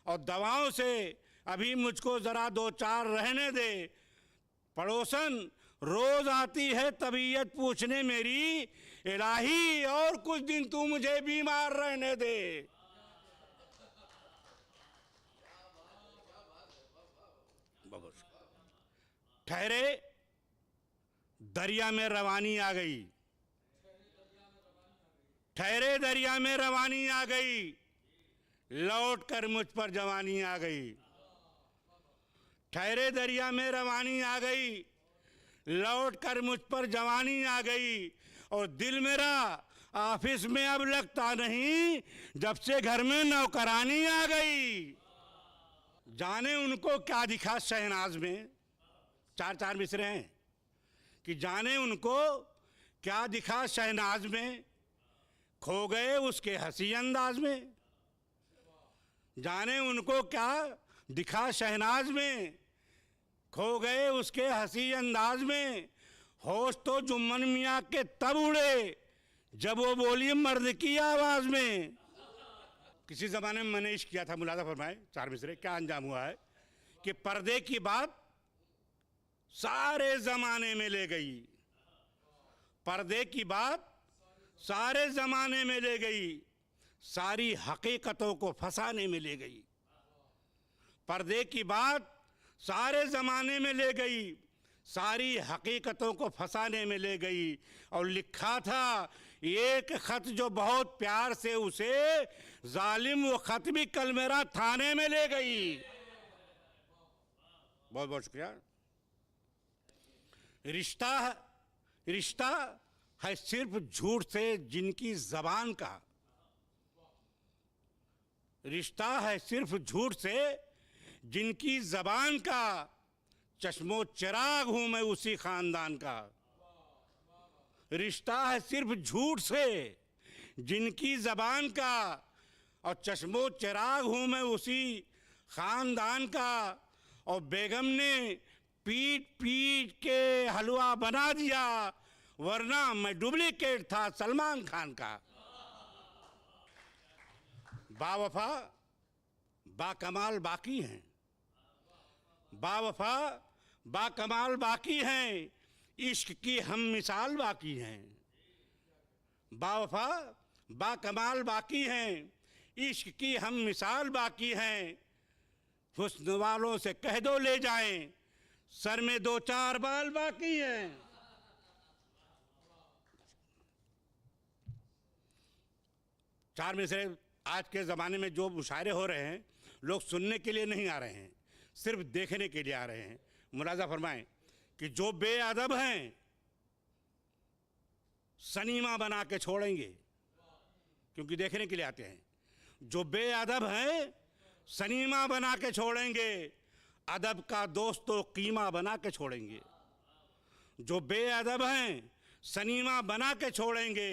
और दवाओं से अभी मुझको ज़रा दो चार रहने दे। पड़ोसन रोज़ आती है तबीयत पूछने मेरी, इलाही और कुछ दिन तू मुझे बीमार रहने दे। ठहरे दरिया में रवानी आ गई, ठहरे दरिया में रवानी आ गई, लौट कर मुझ पर जवानी आ गई। ठहरे दरिया में रवानी आ गई, लौट कर मुझ पर जवानी आ गई, और दिल मेरा ऑफिस में अब लगता नहीं, जब से घर में नौकरानी आ गई। जाने उनको क्या दिखा शहनाज में, चार चार मिसरे हैं कि जाने उनको क्या दिखा शहनाज में, खो गए उसके हंसी अंदाज में। जाने उनको क्या दिखा शहनाज में, खो गए उसके हंसी अंदाज में। होश तो जुम्मन मियाँ के तब उड़े जब वो बोली मर्द की आवाज में। किसी जमाने में मैंने इश्क किया था, मुलाजा फरमाए चार मिसरे, क्या अंजाम हुआ है कि पर्दे की बात सारे जमाने में ले गई, पर्दे की बात सारे जमाने में ले गई, सारी हकीकतों को फंसाने में ले गई। पर्दे की बात सारे ज़माने में ले गई, सारी हकीकतों को फंसाने में ले गई। और लिखा था एक ख़त जो बहुत प्यार से उसे जालिम, वो ख़त भी कल मेरा थाने में ले गई। बहुत बहुत शुक्रिया। रिश्ता है सिर्फ झूठ से जिनकी ज़बान का, रिश्ता है सिर्फ झूठ से जिनकी ज़बान का, चश्मो चिराग हूं मैं उसी खानदान का। रिश्ता है सिर्फ झूठ से जिनकी ज़बान का, और चश्मो चिराग हूं मैं उसी खानदान का। और बेगम ने पीट पीट के हलवा बना दिया, वरना मैं डुप्लीकेट था सलमान खान का। बावफा बाकमाल बाकी हैं, बावफा बाकमाल बाकी हैं, इश्क की हम मिसाल बाकी हैं। बावफा बाकमाल बाकी हैं, इश्क की हम मिसाल बाकी हैं। हुस्न वालों से कह दो ले जाएं, सर में दो चार बाल बाकी हैं। चार में से आज के ज़माने में जो मुशायरे हो रहे हैं, लोग सुनने के लिए नहीं आ रहे हैं, सिर्फ देखने के लिए आ रहे हैं। मुलाजा फरमाएं कि जो बेअदब हैं सनीमा बना के छोड़ेंगे, क्योंकि देखने के लिए आते हैं। जो बेअदब हैं सनीमा बना के छोड़ेंगे, अदब का दोस्तों कीमा बना के छोड़ेंगे। जो बेअदब हैं सनीमा बना के छोड़ेंगे,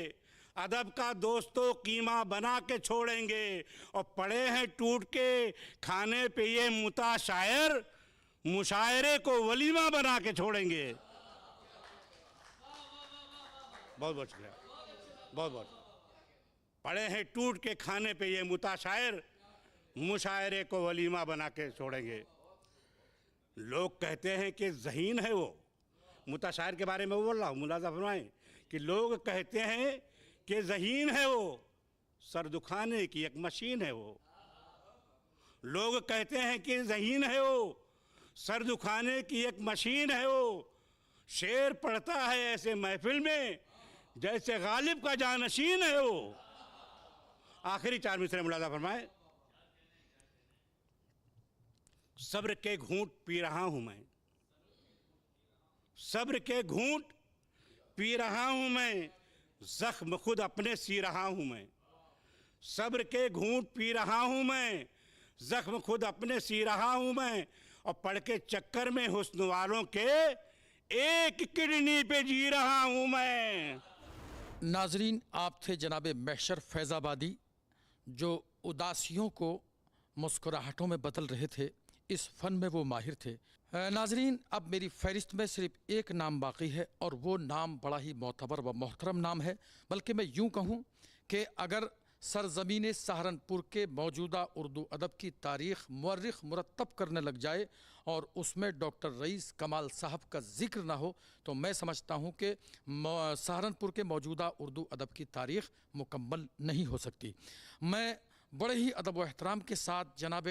अदब का दोस्तों कीमा बना के छोड़ेंगे। और पड़े हैं टूट के खाने पे ये मुता शायर, मुशायरे को वलीमा बना के छोड़ेंगे। बहुत बहुत शुक्रिया, बहुत बहुत। पड़े हैं टूट के खाने पे ये मुता शायर, मुशायरे को वलीमा बना के छोड़ेंगे। लोग कहते हैं कि ज़हीन है वो, मुता शायर के बारे में बोल रहा हूँ, मुलाजा फरमाएं कि लोग कहते हैं कि ज़हीन है वो, सर दुखाने की एक मशीन है वो। लोग कहते हैं कि ज़हीन है वो, सर दुखाने की एक मशीन है वो। शेर पढ़ता है ऐसे महफिल में जैसे गालिब का जानशीन है वो। आखिरी चार मिसरे मुलाजा फरमाए। सब्र के घूंट पी रहा हूं मैं, सब्र के घूंट पी रहा हूं मैं, जख्म खुद अपने सी रहा हूं मैं। सब्र के घूंट पी रहा हूं मैं, जख्म खुद अपने सी रहा हूं मैं। और पढ़ के चक्कर में हुस्न वालों के एक किडनी पे जी रहा हूं मैं। नाजरीन, आप थे जनाब महशर फैज़ाबादी, जो उदासियों को मुस्कुराहटों में बदल रहे थे। इस फ़न में वो माहिर थे। नाजरीन, अब मेरी फ़हरिस्त में सिर्फ एक नाम बाकी है, और वो नाम बड़ा ही मोतबर व मोहतरम नाम है। बल्कि मैं यूँ कहूँ कि अगर सरज़मीन सहारनपुर के मौजूदा उर्दू अदब की तारीख़ मुअर्रिख़ मुरतब करने लग जाए और उसमें डॉक्टर रईस कमाल साहब का ज़िक्र ना हो, तो मैं समझता हूँ कि सहारनपुर के मौजूदा उर्दू अदब की तारीख़ मुकम्मल नहीं हो सकती। मैं बड़े ही अदब व एहतराम के साथ जनाब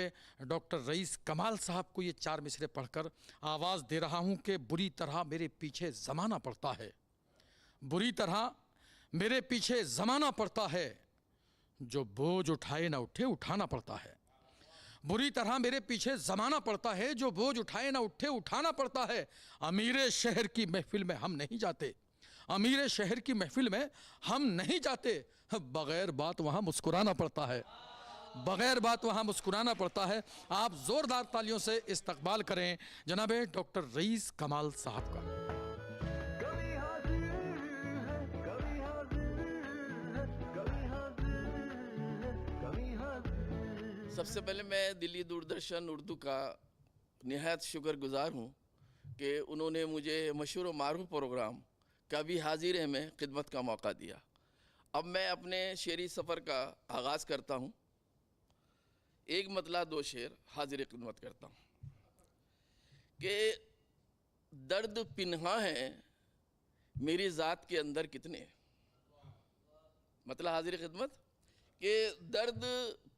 डॉक्टर रईस कमाल साहब को ये चार मिसरे पढ़कर आवाज़ दे रहा हूँ कि बुरी तरह मेरे पीछे ज़माना पड़ता है, बुरी तरह मेरे पीछे ज़माना पड़ता है, जो बोझ उठाए ना उठे उठाना पड़ता है। बुरी तरह मेरे पीछे जमाना पड़ता है, जो बोझ उठाए ना उठे उठाना पड़ता है। अमीर शहर की महफिल में हम नहीं जाते, अमीर शहर की महफिल में हम नहीं जाते। बगैर बात वहां मुस्कुराना पड़ता है, बगैर बात वहां मुस्कुराना पड़ता है। आप जोरदार तालियों से इस्तकबाल करें जनाब डॉक्टर रईस कमाल साहब का। सबसे पहले मैं दिल्ली दूरदर्शन उर्दू का निहायत शुक्रगुजार हूँ कि उन्होंने मुझे मशहूर व मारूफ प्रोग्राम कभी हाजिर है में खिदमत का मौका दिया। अब मैं अपने शेरी सफ़र का आगाज़ करता हूँ। एक मतला दो शेर हाजिर खिदमत करता हूँ कि दर्द पिन्हा है मेरी ज़ात के अंदर कितने। मतलब हाजिर खिदमत कि दर्द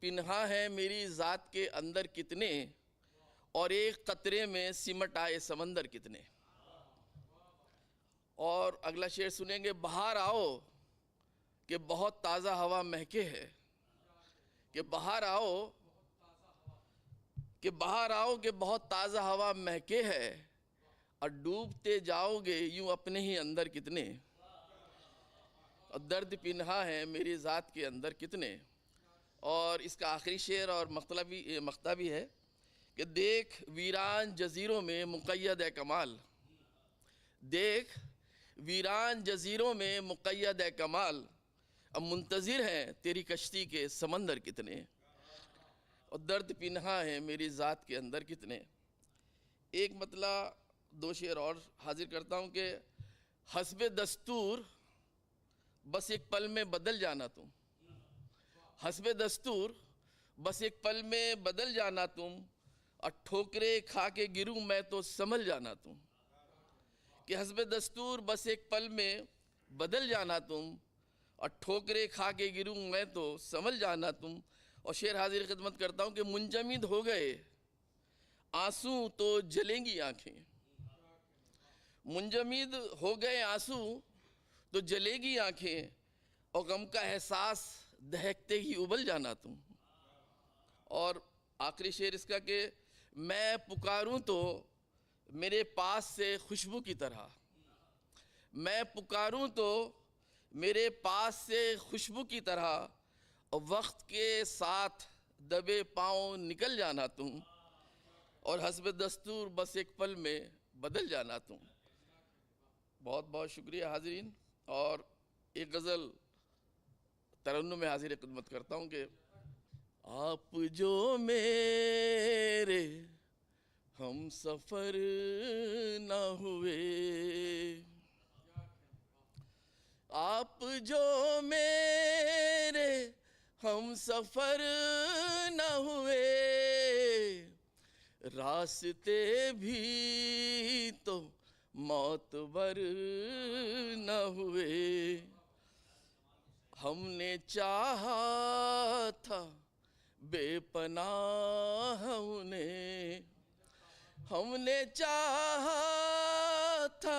पिन्हा है मेरी ज़ात के अंदर कितने, और एक कतरे में सिमट आए समंदर कितने। और अगला शेर सुनेंगे, बाहर आओ कि बहुत ताज़ा हवा महके है, कि बाहर आओ कि बाहर आओ कि बहुत ताज़ा हवा महके है, और डूबते जाओगे यूं अपने ही अंदर कितने। और दर्द पिन्हा है मेरी ज़ात के अंदर कितने। और इसका आखिरी शेर और मख्ता भी है कि देख वीरान जज़ीरों में मुक़य्यद कमाल, देख वीरान जज़ीरों में मुक़य्यद कमाल, अब मुंतज़िर हैं तेरी कश्ती के समंदर कितने। और दर्द पिन्हा है मेरी ज़ात के अंदर कितने। एक मतला दो शेर और हाजिर करता हूँ कि हस्बे दस्तूर बस एक पल में बदल जाना तुम, हस्बे दस्तूर बस एक पल में बदल जाना तुम, और ठोकरे खा के गिरूं मैं तो संभल जाना तुम। कि हस्बे दस्तूर बस एक पल में बदल जाना तुम, और ठोकरे खा के गिरूं मैं तो संभल जाना तुम। और शेर हाजिर खिदमत करता हूँ कि मुंजमिद हो गए आंसू तो जलेंगी आंखें, मुंजमिद हो गए आंसू तो जलेगी आंखें, और गम का एहसास दहकते ही उबल जाना तुम। और आखिरी शेर इसका कि मैं पुकारूं तो मेरे पास से खुशबू की तरह, मैं पुकारूं तो मेरे पास से खुशबू की तरह, और वक्त के साथ दबे पाँव निकल जाना तुम, और हस्ब दस्तूर बस एक पल में बदल जाना तुम। बहुत बहुत शुक्रिया हाज़रीन। और एक गज़ल तरन्नुम में हाजिर खिदमत करता हूँ कि आप जो मेरे हम सफ़र न हुए, आप जो मेरे हम सफ़र न हुए, रास्ते भी तो मौतबर न हुए। हमने चाहा था बेपनाह उन्हें, हमने चाहा था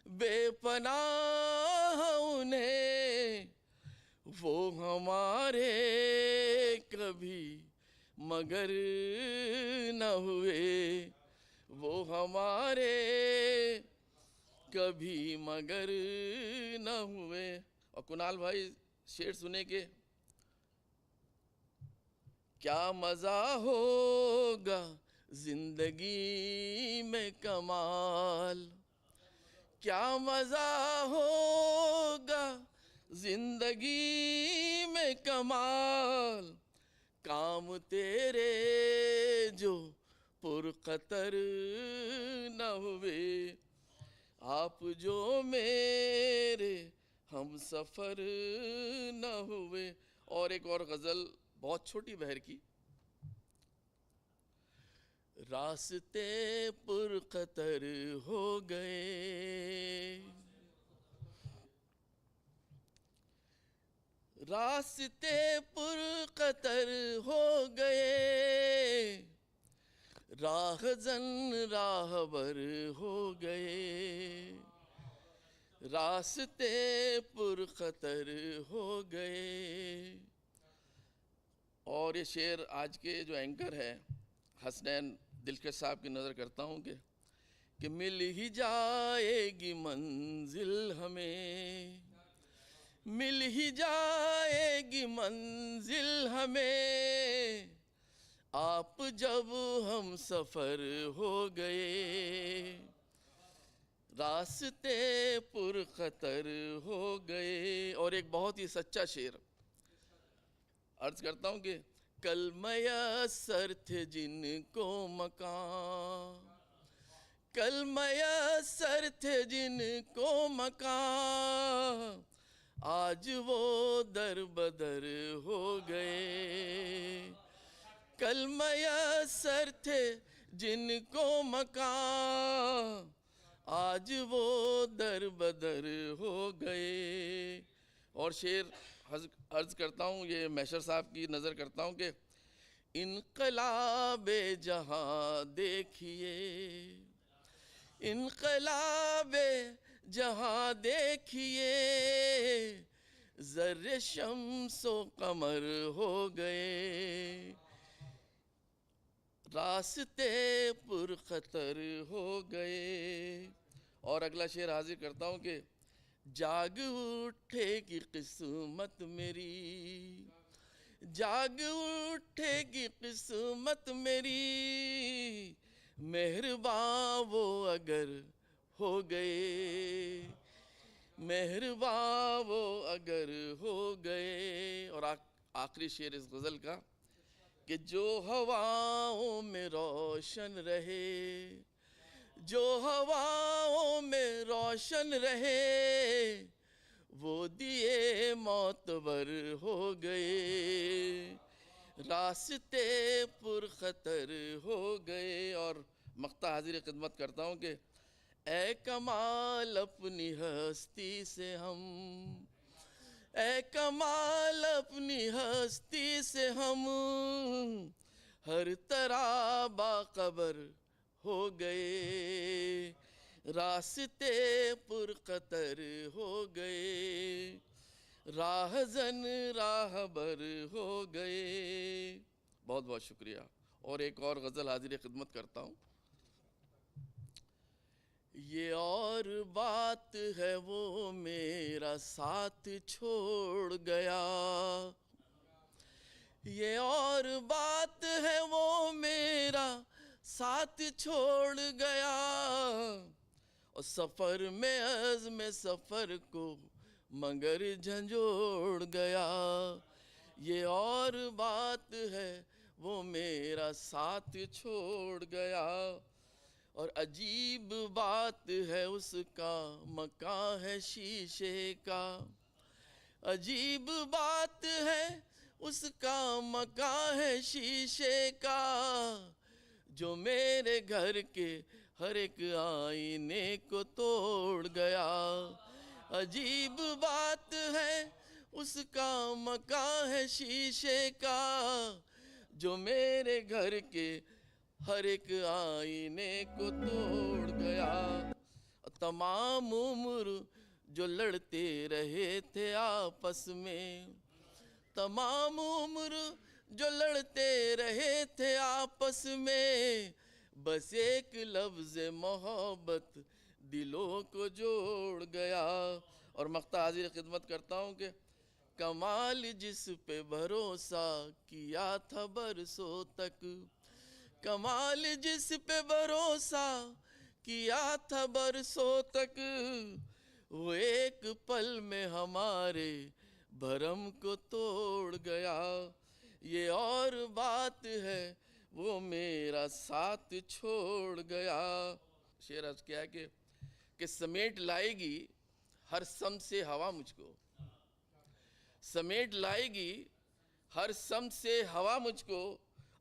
बेपनाह उन्हें, वो हमारे कभी मगर न हुए, वो हमारे कभी मगर न हुए। और कुणाल भाई शेर सुने के, क्या मज़ा होगा ज़िंदगी में कमाल, क्या मज़ा होगा ज़िंदगी में कमाल, काम तेरे जो पुरक़तर न हुए, आप जो मेरे हम सफ़र न हुए। और एक और गज़ल बहुत छोटी बहर की, रास्ते पुरक़तर हो गए, रास्ते पुरक़तर हो गए, राहज़न राहबर हो गए, रास्ते पुरख़तर हो गए। और और ये शेर आज के जो एंकर हैं हसनैन दिलकश साहब की नज़र करता हूँ कि मिल ही जाएगी मंजिल हमें, मिल ही जाएगी मंजिल हमें, आप जब हम सफ़र हो गए, रास्ते पुरखतर हो गए। और एक बहुत ही सच्चा शेर अर्ज करता हूँ कि कल मयस्सर थे जिनको मकान, कल मयस्सर थे जिनको मकान, आज वो दर बदर हो गए। कल मयस्सर थे जिनको मकान, आज वो दर बदर हो गए। और शेर अर्ज करता हूँ, ये मैशर साहब की नज़र करता हूँ कि इनकलाबे जहाँ देखिए, इनकलाबे जहाँ देखिए, ज़र्रे शम्सो कमर हो गए, रास्ते पुरखतर हो गए। और अगला शेर हाजिर करता हूँ कि जाग उठेगी किस्मत मेरी, जाग उठेगी किस्मत मेरी, मेहरबान वो अगर हो गए, मेहरबान वो अगर हो गए। और आखिरी शेर इस गज़ल का कि जो हवाओं में रोशन रहे, जो हवाओं में रोशन रहे, वो दिए मोतबर हो गए, रास्ते पुरखतर हो गए। और मक्ता हाजिर खिदमत करता हूँ कि ए कमाल अपनी हस्ती से हम, ए कमाल अपनी हस्ती से हम, हर तरह बाखबर हो गए, रास्ते पुरखतर हो गए, राहजन राहबर हो गए। बहुत बहुत शुक्रिया। और एक और गज़ल हाजिर खिदमत करता हूँ। ये और बात है वो मेरा साथ छोड़ गया, ये और बात है वो मेरा साथ छोड़ गया, और सफ़र में अज़्म सफ़र को मगर झंझोड़ गया। ये और बात है वो मेरा साथ छोड़ गया, और अजीब बात है उसका मकान है शीशे का, अजीब बात है उसका मकान है शीशे का, जो मेरे घर के हर एक आईने को तोड़ गया। अजीब बात है उसका मकान है शीशे का, जो मेरे घर के हर एक आईने को तोड़ गया। तमाम उम्र जो लड़ते रहे थे आपस में, तमाम उम्र जो लड़ते रहे थे आपस में, बस एक लफ्ज़ मोहब्बत दिलों को जोड़ गया। और मक्ता हाजिर खिदमत करता हूँ कि कमाल जिस पे भरोसा किया था बरसों तक, कमाल जिस पे भरोसा किया था बरसों तक, वो एक पल में हमारे भरम को तोड़ गया। ये और बात है वो मेरा साथ छोड़ गया। शेर अर्ज क्या है कि समेट लाएगी हर सम से हवा मुझको, समेट लाएगी हर सम से हवा मुझको,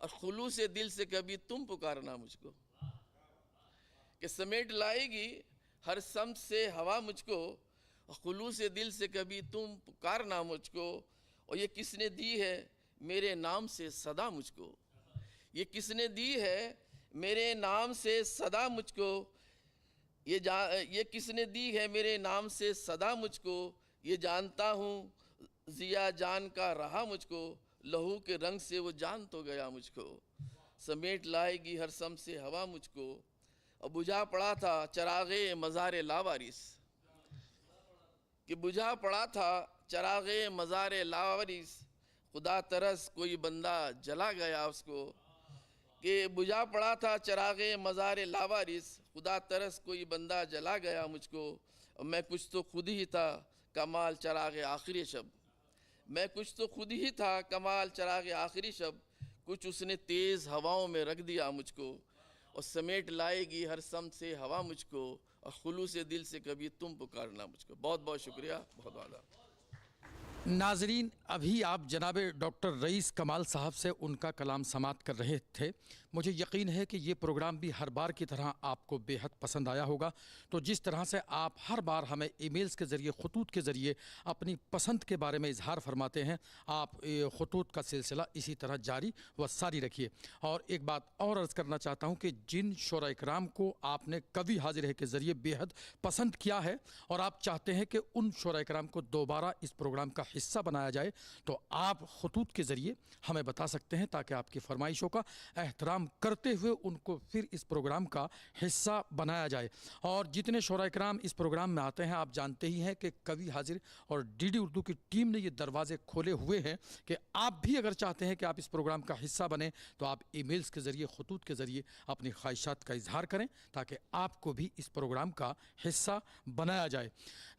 और खुलूस दिल से कभी तुम पुकारना मुझको। कि समेट लाएगी हर सम से हवा मुझको, और खुलूस दिल से कभी तुम पुकारना मुझको। और ये किसने दी है मेरे नाम से सदा मुझको, ये किसने दी है मेरे नाम से सदा मुझको, ये किसने दी है मेरे नाम से सदा मुझको, ये जानता हूँ जिया जान का रहा मुझको, लहू के रंग से वो जान तो गया मुझको, समेट लाएगी हर सम से हवा मुझको। और बुझा पड़ा था चरागे मज़ार लावारिस, कि बुझा पड़ा था चरागे मज़ार लावारिस, खुदा तरस कोई बंदा जला गया उसको। कि बुझा पड़ा था चरागे मज़ार लावारिस, खुदा तरस कोई बंदा जला गया मुझको। और मैं कुछ तो खुद ही था कमाल चरागे आखिरी शब, मैं कुछ तो खुद ही था कमाल चरागे आखिरी शब। कुछ उसने तेज़ हवाओं में रख दिया मुझको, और समेट लाएगी हर सम से हवा मुझको। और खुलूस दिल से कभी तुम पुकारना मुझको। बहुत बहुत शुक्रिया, बहुत बहुत। नाजरीन, अभी आप जनाब डॉक्टर रईस कमाल साहब से उनका कलाम समाअत कर रहे थे। मुझे यकीन है कि ये प्रोग्राम भी हर बार की तरह आपको बेहद पसंद आया होगा। तो जिस तरह से आप हर बार हमें ईमेल्स के ज़रिए, खतूत के ज़रिए अपनी पसंद के बारे में इजहार फरमाते हैं, आप खतूत का सिलसिला इसी तरह जारी व सारी रखिए। और एक बात और अर्ज़ करना चाहता हूँ कि जिन शोरा इकराम को आपने कभी हाजिर है के ज़रिए बेहद पसंद किया है और आप चाहते हैं कि उन शोरा इकराम को दोबारा इस प्रोग्राम का हिस्सा बनाया जाए, तो आप खतूत के ज़रिए हमें बता सकते हैं, ताकि आपकी फरमाइशों का एहतराम करते हुए उनको फिर इस प्रोग्राम का हिस्सा बनाया जाए। और जितने शोरा इकराम इस प्रोग्राम में आते हैं, आप जानते ही हैं कि कवि हाजिर और डीडी उर्दू की टीम ने ये दरवाजे खोले हुए हैं कि आप भी अगर चाहते हैं कि आप इस प्रोग्राम का हिस्सा बने, तो आप ईमेल्स के ज़रिए, खतूत के ज़रिए अपनी ख्वाहिशात का इजहार करें, ताकि आपको भी इस प्रोग्राम का हिस्सा बनाया जाए।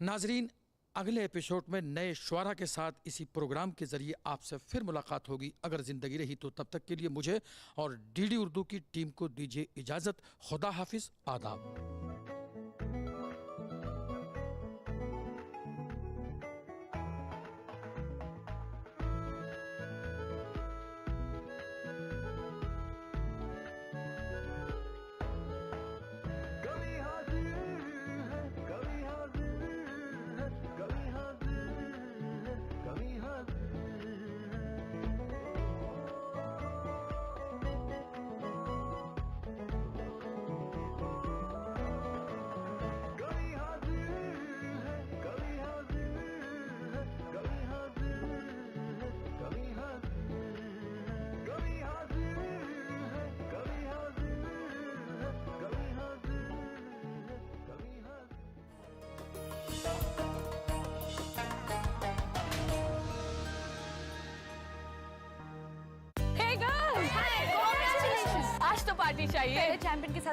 नाजरीन, अगले एपिसोड में नए शुआरा के साथ इसी प्रोग्राम के ज़रिए आपसे फिर मुलाकात होगी, अगर ज़िंदगी रही तो। तब तक के लिए मुझे और डीडी उर्दू की टीम को दीजिए इजाज़त। खुदा हाफिज़, आदाब। Hey girls! Hi! Congratulations! आज तो पार्टी चाहिए। चैंपियन के साथ